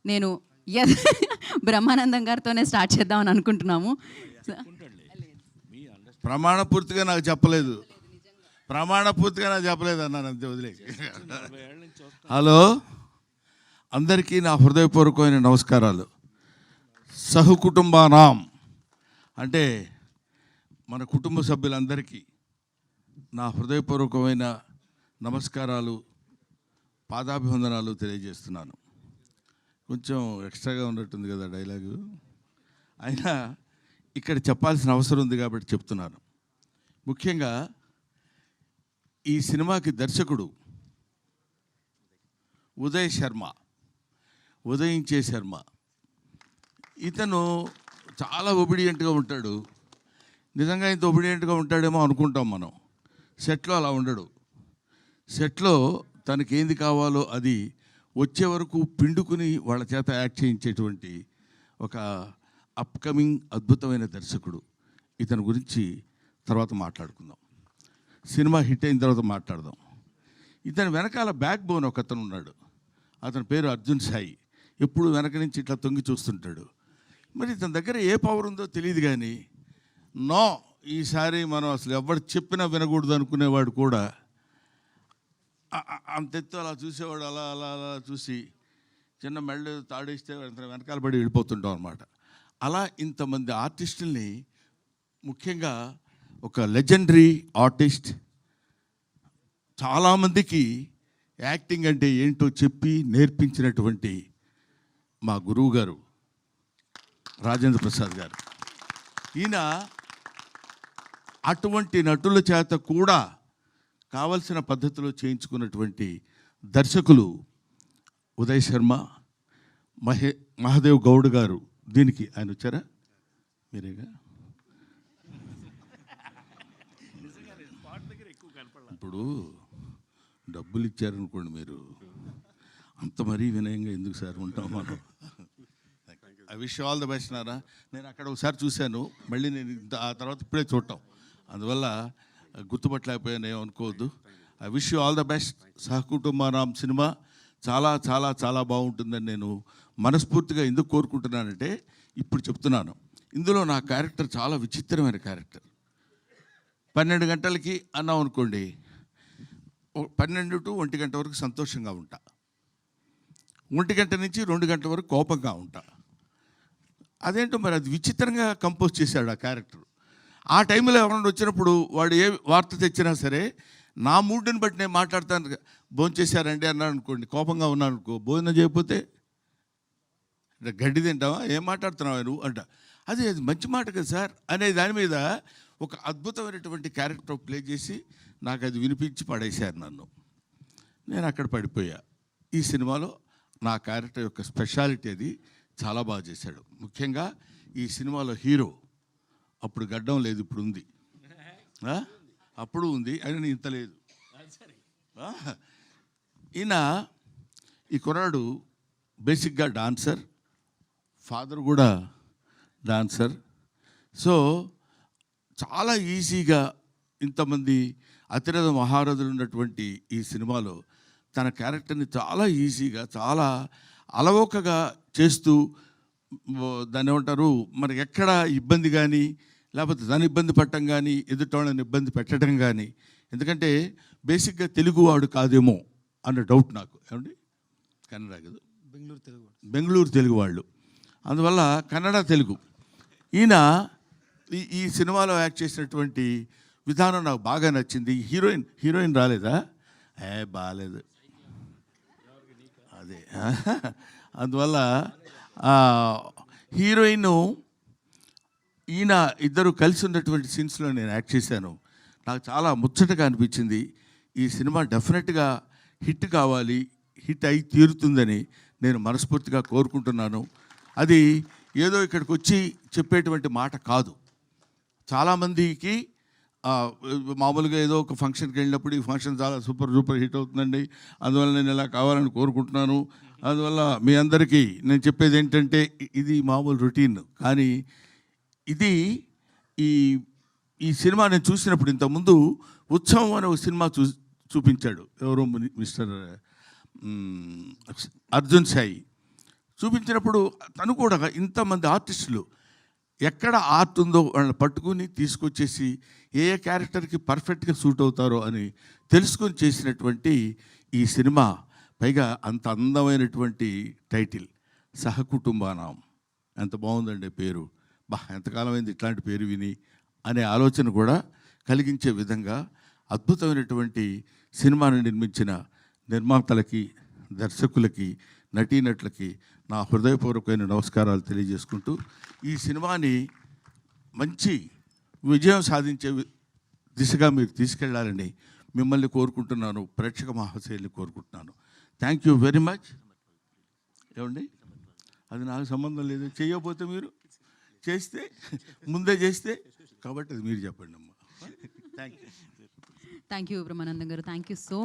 నేను బ్రహ్మానందం గారితోనే స్టార్ట్ చేద్దామని అనుకుంటున్నాము. ప్రమాణపూర్తిగా నాకు చెప్పలేదు, ప్రమాణపూర్తిగా నాకు చెప్పలేదు అన్నాను, అంతే వదిలే. హలో, అందరికీ నా హృదయపూర్వకమైన నమస్కారాలు. సహకుటుంబానాం అంటే మన కుటుంబ సభ్యులందరికీ నా హృదయపూర్వకమైన నమస్కారాలు, పాదాభివందనాలు తెలియజేస్తున్నాను. కొంచెం ఎక్స్ట్రాగా ఉన్నట్టుంది కదా డైలాగు, అయినా ఇక్కడ చెప్పాల్సిన అవసరం ఉంది కాబట్టి చెప్తున్నాను. ముఖ్యంగా ఈ సినిమాకి దర్శకుడు ఉదయించే శర్మ. ఇతను చాలా ఒబిడియంట్గా ఉంటాడు. నిజంగా ఇంత ఒబిడియంట్గా ఉంటాడేమో అనుకుంటాం మనం. సెట్లో అలా ఉండడు. సెట్లో తనకేంది కావాలో అది వచ్చే వరకు పిండుకుని వాళ్ళ చేత యాక్ట్ చేయించేటువంటి ఒక అప్కమింగ్ అద్భుతమైన దర్శకుడు. ఇతని గురించి తర్వాత మాట్లాడుకుందాం, సినిమా హిట్ అయిన తర్వాత మాట్లాడదాం. ఇతని వెనకాల బ్యాక్ బోన్ ఒక అతను ఉన్నాడు. అతని పేరు అర్జున్ సాయి. ఎప్పుడు వెనక నుంచి ఇట్లా తొంగి చూస్తుంటాడు. మరి ఇతని దగ్గర ఏ పవర్ ఉందో తెలియదు, కానీ నో, ఈసారి మనం అసలు ఎవరు చెప్పినా వినకూడదు అనుకునేవాడు కూడా అంతెత్తు అలా చూసేవాడు. అలా అలా అలా చూసి చిన్న మెళ్ళు తాడేస్తే వెనకాల పడి వెళ్ళిపోతుంటాం అనమాట. అలా ఇంతమంది ఆర్టిస్టుల్ని, ముఖ్యంగా ఒక లెజెండరీ ఆర్టిస్ట్, చాలామందికి యాక్టింగ్ అంటే ఏంటో చెప్పి నేర్పించినటువంటి మా గురువు గారు రాజేంద్ర ప్రసాద్ గారు. ఈయన అటువంటి నటుల చేత కూడా కావలసిన పద్ధతిలో చేయించుకున్నటువంటి దర్శకులు ఉదయ్ శర్మ, మహాదేవ్ గౌడ్ గారు. దీనికి ఆయన వచ్చారా? మీరేగా. ఇప్పుడు డబ్బులు ఇచ్చారనుకోండి, మీరు అంత మరీ వినయంగా ఎందుకు సార్ ఉంటాం మనం. I wish all the best Nara. నేను అక్కడ ఒకసారి చూశాను, మళ్ళీ నేను ఆ తర్వాత ఇప్పుడే చూడటం, అందువల్ల గుర్తుపట్టలేకపోయాను, ఏమనుకోవద్దు. I wish you all the best. సహకుటుంబానాం సినిమా చాలా చాలా చాలా బాగుంటుందని నేను మనస్ఫూర్తిగా ఎందుకు కోరుకుంటున్నానంటే, ఇప్పుడు చెప్తున్నాను, ఇందులో నా క్యారెక్టర్ చాలా విచిత్రమైన క్యారెక్టర్. 12 గంటలకి అన్నాం అనుకోండి, 12 to 1 గంట వరకు సంతోషంగా ఉంటా, 1 గంట నుంచి 2 గంటల వరకు కోపంగా ఉంటా. అదేంటో మరి అది విచిత్రంగా కంపోజ్ చేశాడు ఆ క్యారెక్టర్. ఆ టైంలో ఎవరైనా వచ్చినప్పుడు వాడు ఏ వార్త తెచ్చినా సరే నా మూడ్ని బట్టి నేను మాట్లాడతాను. భోజనం చేశారండి అన్నాడు అనుకోండి, కోపంగా ఉన్నాను అనుకో, భోజనం చేయకపోతే గడ్డి తింటావా, ఏం మాట్లాడుతున్నావా నువ్వు అంట. అది మంచి మాట కదా సార్ అనే దాని మీద ఒక అద్భుతమైనటువంటి క్యారెక్టర్ ప్లే చేసి నాకు అది వినిపించి పడేశారు నన్ను. నేను అక్కడ పడిపోయా. ఈ సినిమాలో నా క్యారెక్టర్ యొక్క స్పెషాలిటీ అది చాలా బాగా చేశాడు. ముఖ్యంగా ఈ సినిమాలో హీరో అప్పుడు గడ్డం లేదు, ఇప్పుడు ఉంది, అప్పుడు ఉంది, అయినా ఇంత లేదు. ఈయన ఈ కుర్రాడు బేసిక్గా డాన్సర్, ఫాదర్ కూడా డాన్సర్. సో చాలా ఈజీగా ఇంతమంది అతిరథ మహారథులు ఉన్నటువంటి ఈ సినిమాలో తన క్యారెక్టర్ని చాలా ఈజీగా, చాలా అలవోకగా చేస్తూ, దాన్ని ఏమంటారు, మరి ఎక్కడ ఇబ్బంది కానీ, లేకపోతే దాన్ని ఇబ్బంది పట్టడం కానీ, ఎదుటోళ్ళని ఇబ్బంది పెట్టడం కానీ. ఎందుకంటే బేసిక్గా తెలుగువాడు కాదేమో అన్న డౌట్ నాకు. ఏమండి, కన్నడ కదా, బెంగళూరు తెలుగు వాళ్ళు, అందువల్ల కన్నడ తెలుగు. ఈయన ఈ సినిమాలో యాక్ట్ చేసినటువంటి విధానం నాకు బాగా నచ్చింది. హీరోయిన్ రాలేదా? బాగాలేదు అదే. అందువల్ల హీరోయిన్ ఈయన ఇద్దరు కలిసి ఉన్నటువంటి సీన్స్లో నేను యాక్ట్ చేశాను. నాకు చాలా ముచ్చటగా అనిపించింది. ఈ సినిమా డెఫినెట్గా హిట్ కావాలి, హిట్ అయి తీరుతుందని నేను మనస్ఫూర్తిగా కోరుకుంటున్నాను. అది ఏదో ఇక్కడికి వచ్చి చెప్పేటువంటి మాట కాదు. చాలామందికి మామూలుగా ఏదో ఒక ఫంక్షన్కి వెళ్ళినప్పుడు ఈ ఫంక్షన్ చాలా సూపర్ హిట్ అవుతుందండి, అందువల్ల నేను ఇలా కావాలని కోరుకుంటున్నాను. అందువల్ల మీ అందరికీ నేను చెప్పేది ఏంటంటే, ఇది మామూలు రొటీన్, కానీ ఇది ఈ సినిమా నేను చూసినప్పుడు, ఇంతకుముందు ఉత్సవం అనే ఒక సినిమా చూపించాడు ఎవరో మిస్టర్ అర్జున్ సాయి. చూపించినప్పుడు తను కూడా ఇంతమంది ఆర్టిస్టులు ఎక్కడ ఆర్ట్ ఉందో వాళ్ళని పట్టుకుని తీసుకొచ్చేసి ఏ ఏ క్యారెక్టర్కి పర్ఫెక్ట్గా సూట్ అవుతారో అని తెలుసుకొని చేసినటువంటి ఈ సినిమా, పైగా అంత అందమైనటువంటి టైటిల్ సహకుటుంబానాం. ఎంత బాగుందండి పేరు. ఎంతకాలమైంది ఇట్లాంటి పేరు విని అనే ఆలోచన కూడా కలిగించే విధంగా అద్భుతమైనటువంటి సినిమాను నిర్మించిన నిర్మాతలకి, దర్శకులకి, నటీనటులకి నా హృదయపూర్వకమైన నమస్కారాలు తెలియజేసుకుంటూ ఈ సినిమాని మంచి విజయం సాధించే దిశగా మీరు తీసుకెళ్లాలని మిమ్మల్ని కోరుకుంటున్నాను, ప్రేక్షక మహాశయుల్ని కోరుకుంటున్నాను. Thank you very much. ఏమండి, అది నాకు సంబంధం లేదు. చేయకపోతే మీరు చేస్తే ముందే చేస్తే, కాబట్టి అది మీరు చెప్పండి అమ్మా. Thank you. Thank you Brahmanandam గారు. Thank you so